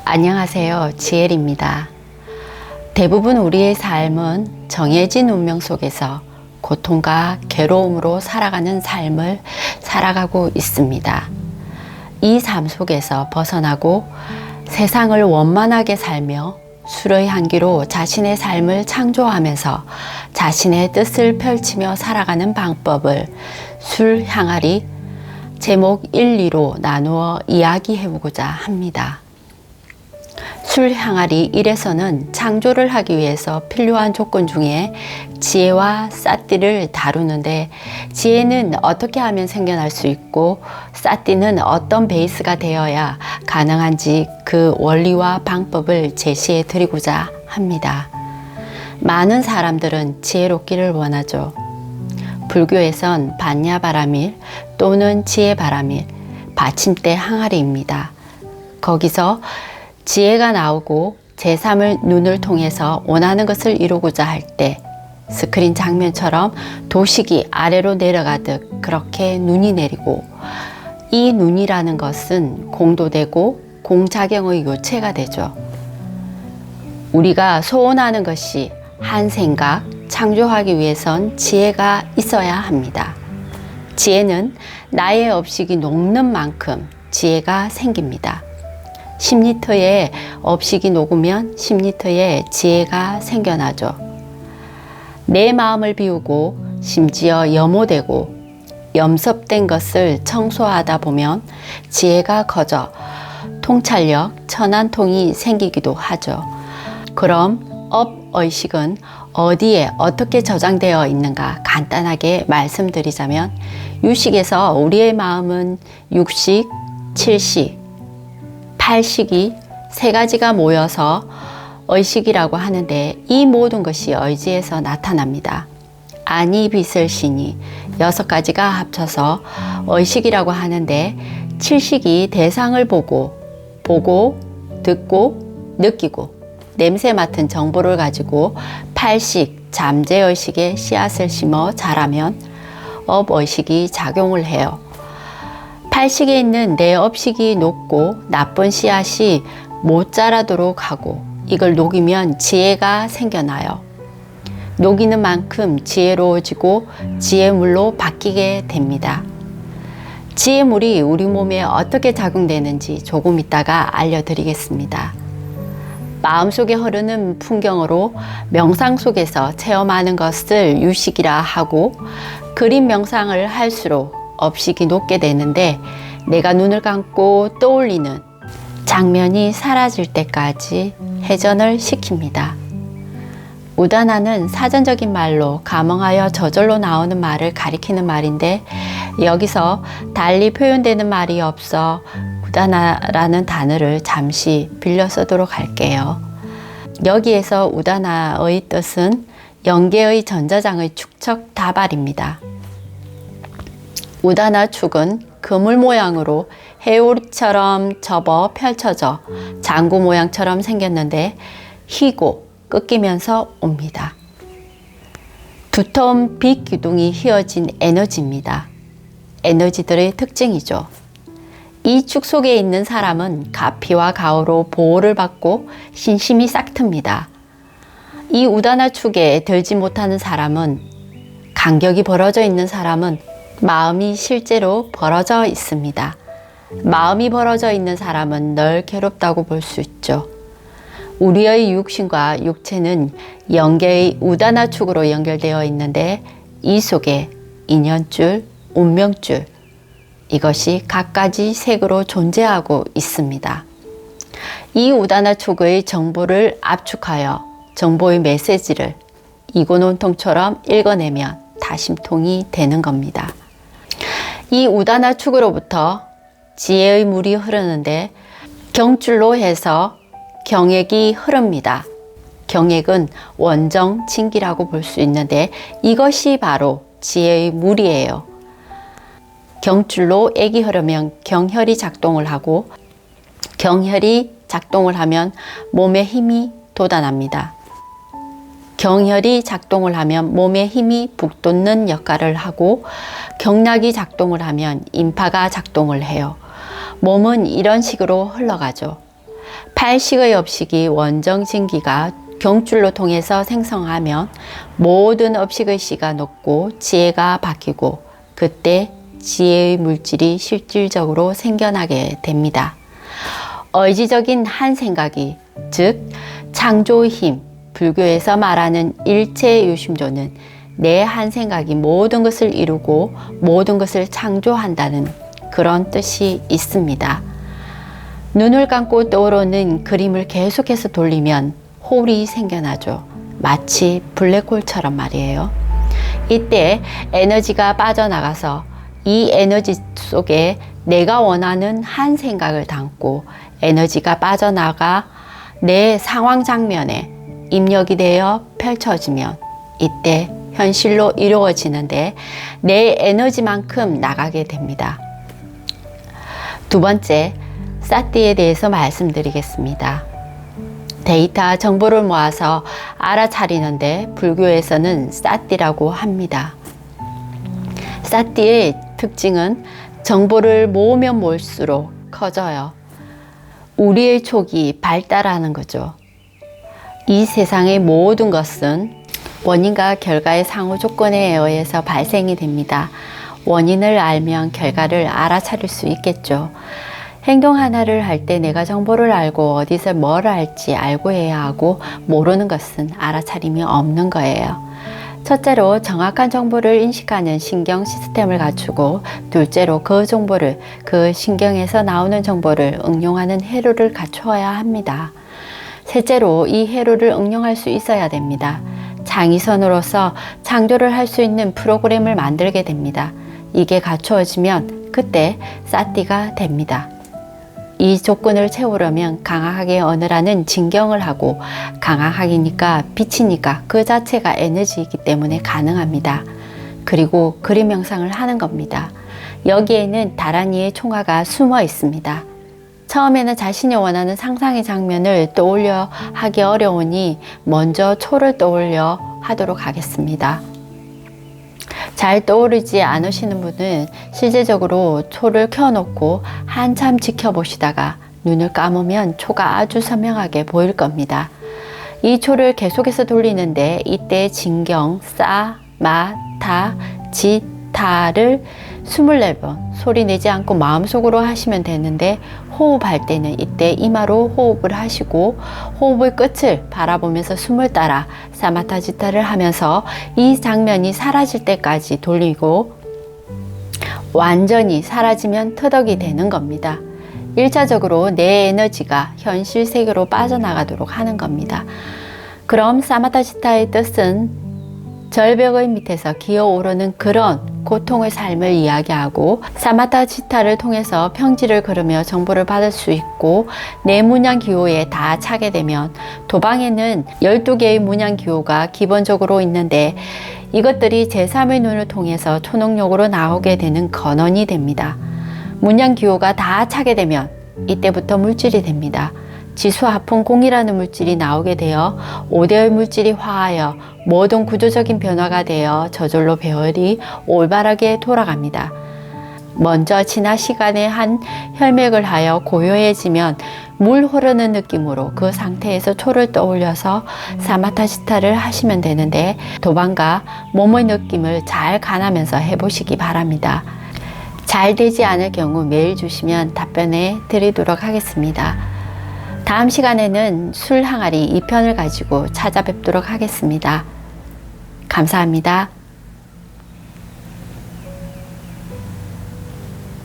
안녕하세요. 지엘입니다. 대부분 우리의 삶은 정해진 운명 속에서 고통과 괴로움으로 살아가는 삶을 살아가고 있습니다. 이 삶 속에서 벗어나고 세상을 원만하게 살며 술의 향기로 자신의 삶을 창조하면서 자신의 뜻을 펼치며 살아가는 방법을 술 향아리 제목 1, 2로 나누어 이야기해보고자 합니다. 술 향아리 1에서는 창조를 하기 위해서 필요한 조건 중에 지혜와 쌌띠를 다루는데, 지혜는 어떻게 하면 생겨날 수 있고 쌌띠는 어떤 베이스가 되어야 가능한지 그 원리와 방법을 제시해 드리고자 합니다. 많은 사람들은 지혜롭기를 원하죠. 불교에선 반야바라밀 또는 지혜바라밀, 받침대 항아리입니다. 거기서 지혜가 나오고 제3의 눈을 통해서 원하는 것을 이루고자 할 때 스크린 장면처럼 도식이 아래로 내려가듯 그렇게 눈이 내리고, 이 눈이라는 것은 공도되고 공작용의 요체가 되죠. 우리가 소원하는 것이 한 생각, 창조하기 위해선 지혜가 있어야 합니다. 지혜는 나의 업식이 녹는 만큼 지혜가 생깁니다. 10리터의 업식이 녹으면 10리터의 지혜가 생겨나죠. 내 마음을 비우고 심지어 염호되고 염섭된 것을 청소하다 보면 지혜가 커져 통찰력, 천안통이 생기기도 하죠. 그럼 업의식은 어디에 어떻게 저장되어 있는가 간단하게 말씀드리자면, 유식에서 우리의 마음은 육식, 칠식, 팔식이 세 가지가 모여서 의식이라고 하는데, 이 모든 것이 의지에서 나타납니다. 아니 빛을 시니 6가지가 합쳐서 의식이라고 하는데, 칠식이 대상을 보고 듣고 느끼고 냄새 맡은 정보를 가지고 팔식 잠재의식에 씨앗을 심어 자라면 업의식이 작용을 해요. 팔식에 있는 내 업식이 녹고 나쁜 씨앗이 못 자라도록 하고, 이걸 녹이면 지혜가 생겨나요. 녹이는 만큼 지혜로워지고 지혜물로 바뀌게 됩니다. 지혜물이 우리 몸에 어떻게 작용되는지 조금 이따가 알려드리겠습니다. 마음속에 흐르는 풍경으로 명상 속에서 체험하는 것을 유식이라 하고, 그림 명상을 할수록 업식이 높게 되는데, 내가 눈을 감고 떠올리는 장면이 사라질 때까지 회전을 시킵니다. 우다나는 사전적인 말로 감흥하여 저절로 나오는 말을 가리키는 말인데, 여기서 달리 표현되는 말이 없어 우다나라는 단어를 잠시 빌려 쓰도록 할게요. 여기에서 우다나의 뜻은 영계의 전자장의 축척 다발입니다. 우다나 축은 그물 모양으로 해오리처럼 접어 펼쳐져 장구 모양처럼 생겼는데, 휘고 꺾이면서 옵니다. 두터운 빛 기둥이 휘어진 에너지입니다. 에너지들의 특징이죠. 이 축 속에 있는 사람은 가피와 가오로 보호를 받고 신심이 싹틉니다. 이 우다나 축에 들지 못하는 사람은, 간격이 벌어져 있는 사람은 마음이 실제로 벌어져 있습니다. 마음이 벌어져 있는 사람은 늘 괴롭다고 볼 수 있죠. 우리의 육신과 육체는 영계의 우다나 축으로 연결되어 있는데, 이 속에 인연줄, 운명줄, 이것이 각가지 색으로 존재하고 있습니다. 이 우다나 축의 정보를 압축하여 정보의 메시지를 이곤원통처럼 읽어내면 다심통이 되는 겁니다. 이 우다나 축으로부터 지혜의 물이 흐르는데, 경줄로 해서 경액이 흐릅니다. 경액은 원정, 진기라고 볼 수 있는데, 이것이 바로 지혜의 물이에요. 경줄로 액이 흐르면 경혈이 작동을 하고, 경혈이 작동을 하면 몸에 힘이 돋아납니다. 경혈이 작동을 하면 몸에 힘이 북돋는 역할을 하고, 경락이 작동을 하면 인파가 작동을 해요. 몸은 이런 식으로 흘러가죠. 팔식의 업식이 원정진기가 경줄로 통해서 생성하면 모든 업식의 씨가 녹고 지혜가 바뀌고 그때 지혜의 물질이 실질적으로 생겨나게 됩니다. 의지적인 한 생각이, 즉 창조의 힘, 불교에서 말하는 일체 유심조는 내 한 생각이 모든 것을 이루고 모든 것을 창조한다는 그런 뜻이 있습니다. 눈을 감고 떠오르는 그림을 계속해서 돌리면 홀이 생겨나죠. 마치 블랙홀처럼 말이에요. 이때 에너지가 빠져나가서 이 에너지 속에 내가 원하는 한 생각을 담고 에너지가 빠져나가 내 상황 장면에 입력이 되어 펼쳐지면 이때 현실로 이루어지는데 내 에너지만큼 나가게 됩니다. 두 번째, 사티에 대해서 말씀드리겠습니다. 데이터 정보를 모아서 알아차리는데 불교에서는 사티라고 합니다. 사티의 특징은 정보를 모으면 모을수록 커져요. 우리의 촉이 발달하는 거죠. 이 세상의 모든 것은 원인과 결과의 상호 조건에 의해서 발생이 됩니다. 원인을 알면 결과를 알아차릴 수 있겠죠. 행동 하나를 할 때 내가 정보를 알고 어디서 뭘 할지 알고 해야 하고 모르는 것은 알아차림이 없는 거예요. 첫째로 정확한 정보를 인식하는 신경 시스템을 갖추고 둘째로 그 정보를 그 신경에서 나오는 정보를 응용하는 회로를 갖추어야 합니다. 셋째로 이 회로를 응용할 수 있어야 됩니다. 창의선으로서 창조를 할 수 있는 프로그램을 만들게 됩니다. 이게 갖추어지면 그때 사티가 됩니다. 이 조건을 채우려면 강하게 어느라는 진경을 하고 강하기니까 빛이니까 그 자체가 에너지이기 때문에 가능합니다. 그리고 그림 명상을 하는 겁니다. 여기에는 다란이의 총화가 숨어 있습니다. 처음에는 자신이 원하는 상상의 장면을 떠올려 하기 어려우니 먼저 초를 떠올려 하도록 하겠습니다. 잘 떠오르지 않으시는 분은 실제적으로 초를 켜놓고 한참 지켜보시다가 눈을 감으면 초가 아주 선명하게 보일 겁니다. 이 초를 계속해서 돌리는데 이때 진경, 싸, 마, 타, 지, 타를 24번 소리 내지 않고 마음속으로 하시면 되는데 호흡할 때는 이때 이마로 호흡을 하시고 호흡의 끝을 바라보면서 숨을 따라 사마타지타를 하면서 이 장면이 사라질 때까지 돌리고 완전히 사라지면 터덕이 되는 겁니다. 1차적으로 내 에너지가 현실 세계로 빠져나가도록 하는 겁니다. 그럼 사마타지타의 뜻은 절벽의 밑에서 기어오르는 그런 고통의 삶을 이야기하고 사마타지타를 통해서 평지를 걸으며 정보를 받을 수 있고 내 문양기호에 다 차게 되면 도방에는 12개의 문양기호가 기본적으로 있는데 이것들이 제3의 눈을 통해서 초능력으로 나오게 되는 근원이 됩니다. 문양기호가 다 차게 되면 이때부터 물질이 됩니다. 지수화풍공이라는 물질이 나오게 되어 5대의 물질이 화하여 모든 구조적인 변화가 되어 저절로 배열이 올바르게 돌아갑니다. 먼저 지난 시간에 한 혈맥을 하여 고요해지면 물 흐르는 느낌으로 그 상태에서 초를 떠올려서 사마타지타를 하시면 되는데 도방과 몸의 느낌을 잘 가하면서 해보시기 바랍니다. 잘 되지 않을 경우 메일 주시면 답변해 드리도록 하겠습니다. 다음 시간에는 술 항아리 2편을 가지고 찾아뵙도록 하겠습니다. 감사합니다.